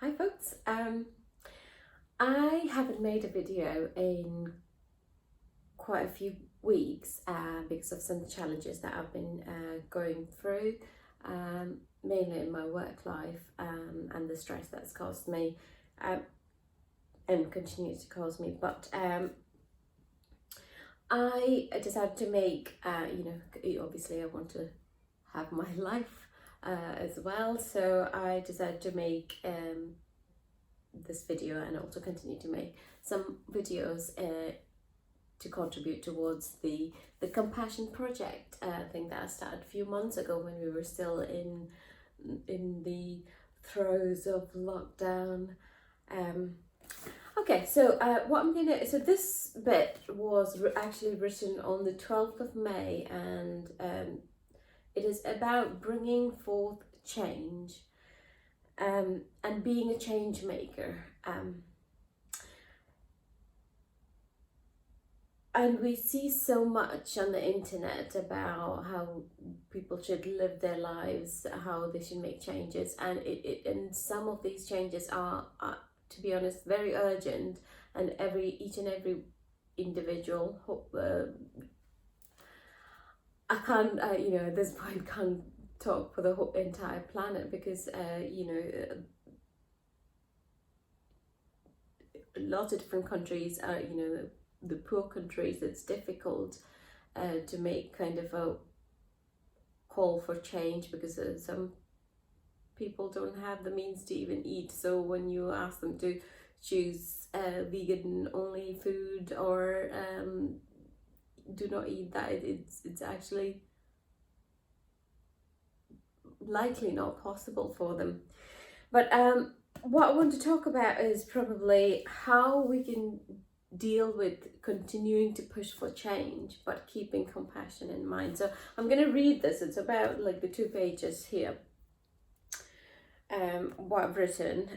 Hi folks, I haven't made a video in quite a few weeks because of some challenges that I've been going through, mainly in my work life and the stress that's caused me and continues to cause me. But I decided to make, obviously I want to have my life as well, so I decided to make this video and also continue to make some videos to contribute towards the compassion project thing that I started a few months ago when we were still in the throes of lockdown. Okay, so so this bit was actually written on the 12th of May, and it is about bringing forth change and being a change maker. And we see so much on the internet about how people should live their lives, how they should make changes, and and some of these changes are, to be honest, very urgent, and each and every individual. I can't, at this point, can't talk for the whole entire planet because, lots of different countries are, the poor countries, it's difficult to make kind of a call for change because some people don't have the means to even eat. So when you ask them to choose vegan only food or do not eat that, it's actually likely not possible for them. But what I want to talk about is probably how we can deal with continuing to push for change but keeping compassion in mind. So I'm going to read this. It's about like the 2 pages here, what I've written.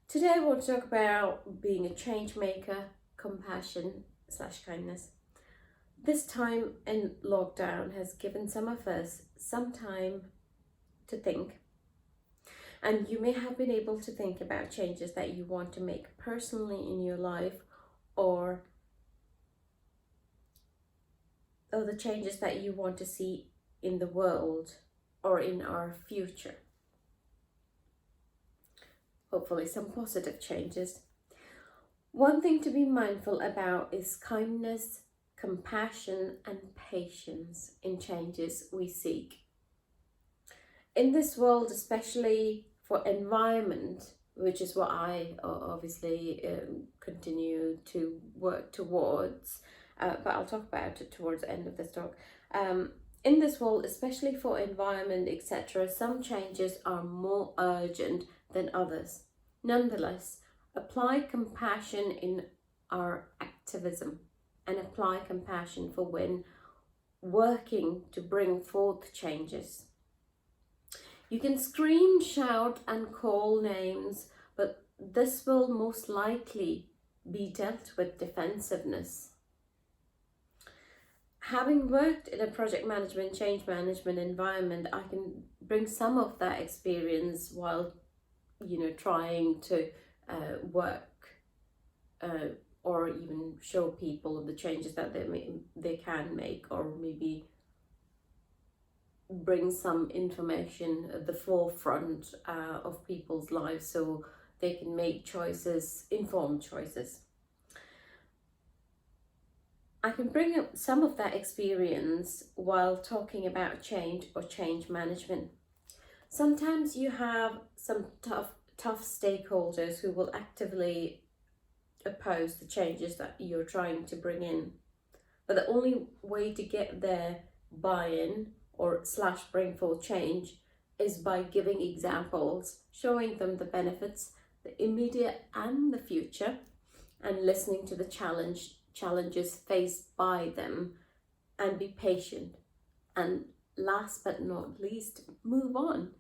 Today I want to talk about being a change maker, compassion / kindness. This time in lockdown has given some of us some time to think. And you may have been able to think about changes that you want to make personally in your life, or the changes that you want to see in the world or in our future. Hopefully some positive changes. One thing to be mindful about is kindness, compassion, and patience in changes we seek. In this world, especially for environment, which is what I obviously continue to work towards, but I'll talk about it towards the end of this talk. In this world, especially for environment, etc., some changes are more urgent than others. Nonetheless, apply compassion in our activism and apply compassion for when working to bring forth changes. You can scream, shout, and call names, but this will most likely be dealt with defensiveness. Having worked in a project management, change management environment, I can bring some of that experience while, trying to work or even show people the changes that they can make, or maybe bring some information at the forefront of people's lives so they can make choices, informed choices. I can bring up some of that experience while talking about change or change management. Sometimes you have some tough stakeholders who will actively oppose the changes that you're trying to bring in. But the only way to get their buy-in or / bring forth change is by giving examples, showing them the benefits, the immediate and the future, and listening to the challenges faced by them, and be patient. And last but not least, move on.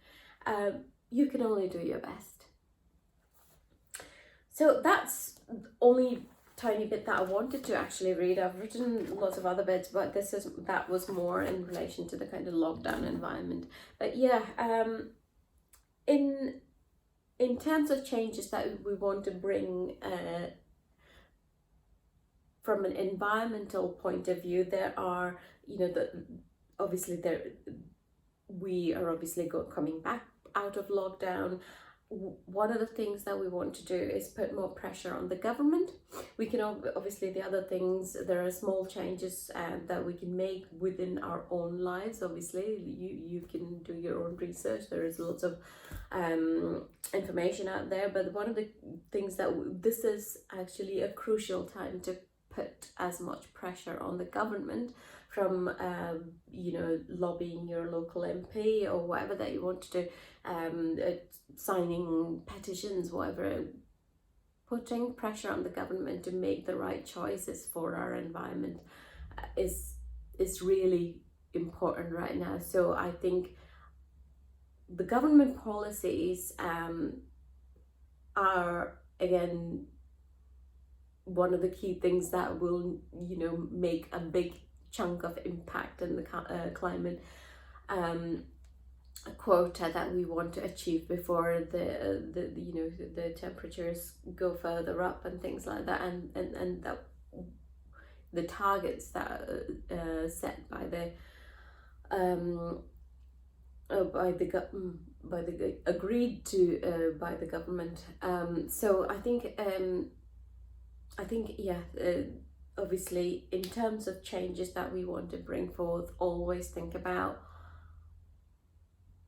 You can only do your best. So that's only tiny bit that I wanted to actually read. I've written lots of other bits, but that was more in relation to the kind of lockdown environment. But yeah, in in terms of changes that we want to bring from an environmental point of view, there are, obviously we are obviously coming back out of lockdown. One of the things that we want to do is put more pressure on the government. We can obviously, the other things, there are small changes that we can make within our own lives. Obviously, you can do your own research. There is lots of information out there, but one of the things that this is actually a crucial time to put as much pressure on the government, from lobbying your local MP or whatever that you want to do, signing petitions, whatever, putting pressure on the government to make the right choices for our environment is really important right now. So I think the government policies are, again, one of the key things that will make a big chunk of impact in the climate quota that we want to achieve before the temperatures go further up and things like that, and that the targets that are set by the agreed to by the government. So I think obviously, in terms of changes that we want to bring forth, always think about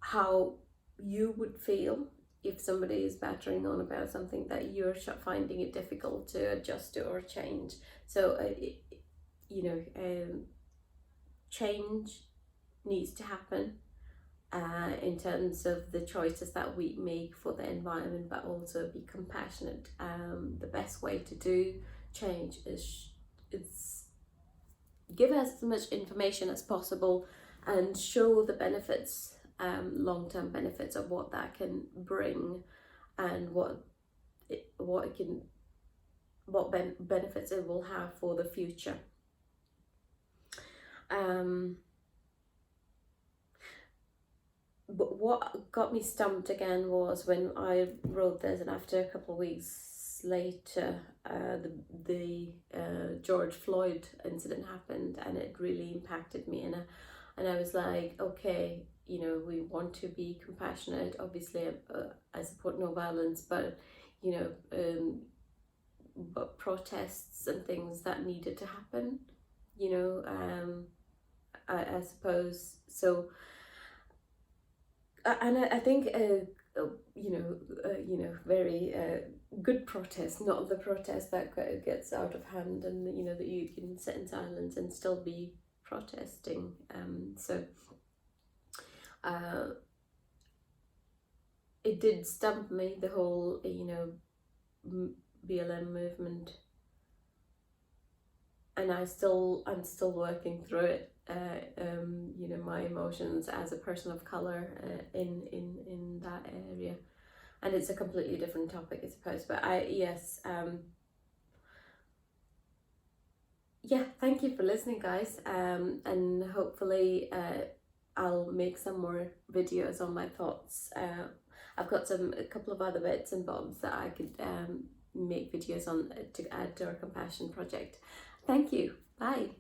how you would feel if somebody is battering on about something that you're finding it difficult to adjust to or change. So change needs to happen in terms of the choices that we make for the environment, but also be compassionate. The best way to do change is give as much information as possible and show the benefits, long-term benefits of what that can bring, and what benefits it will have for the future. But what got me stumped again was when I wrote this, and after a couple of weeks later, the George Floyd incident happened, and it really impacted me. And I was like, okay, we want to be compassionate. Obviously, I support no violence, but but protests and things that needed to happen, I suppose so. And I think very good protest, not the protest that gets out of hand, and that you can sit in silence and still be protesting. It did stump me, the whole BLM movement, and I'm still working through it. My emotions as a person of color in that area, and it's a completely different topic, I suppose. But thank you for listening, guys, and hopefully I'll make some more videos on my thoughts. I've got a couple of other bits and bobs that I could make videos on to add to our compassion project. Thank you. Bye.